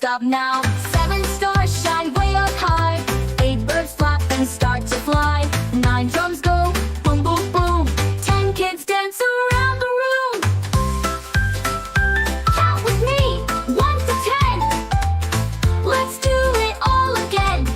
stop now. 7 stars shine way up high. 8 birds flap and start to fly. 9 drums go boom boom boom. 10 kids dance around the room. Count with me, 1 to 10. Let's do it all again.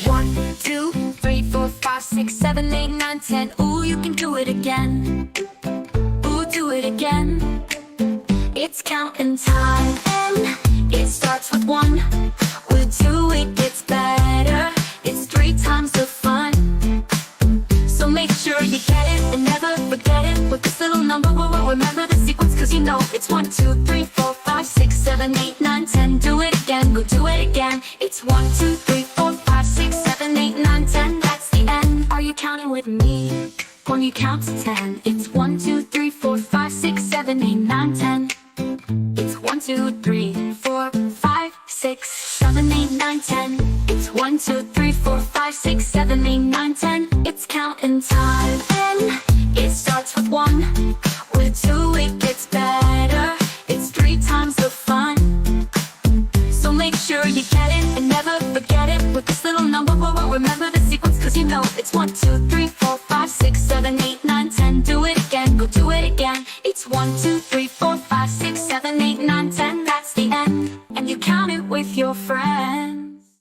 One, 2, 3, 4, 5, 6, 7, 8, 9, 10. Ooh, you can do it again. Ooh, do it again. It's counting time, and it starts with 1. With 2, it gets better. It's 3 times the fun. So make sure you get it and never forget it. With this little number, we'll remember the sequence, cause you know it's 1, 2, 3, 4, 5, 6, 7, 8, 9, 10. Do it again, go do it again. It's 1, 2, 3, 4, 5, 6, 7, 8, 9, 10. That's the end. Are you counting with me? When you count to 10, it's 1, 2, 3, 4, 5, 6, 7, 8, 9, 10. It's 1, 2, 3, 4, 5, 6, 7, 8, 9, 10. It's 1, 2, 3, 4, 5, 6, 7, 8, 9, 10. It's counting time, and it starts with 1. With 2, it gets better. It's 3 times the fun. So make sure you get it and never forget it. With this little number, we'll remember the sequence, cause you know it's 1, 2, 3, 4, 5, 6, 7, 8, 9, 10. Do it again, go do it again. It's 1, 2, 3, 4, 5, 6, 7, 8, 9, 10. That's the end. And you count it with your friends.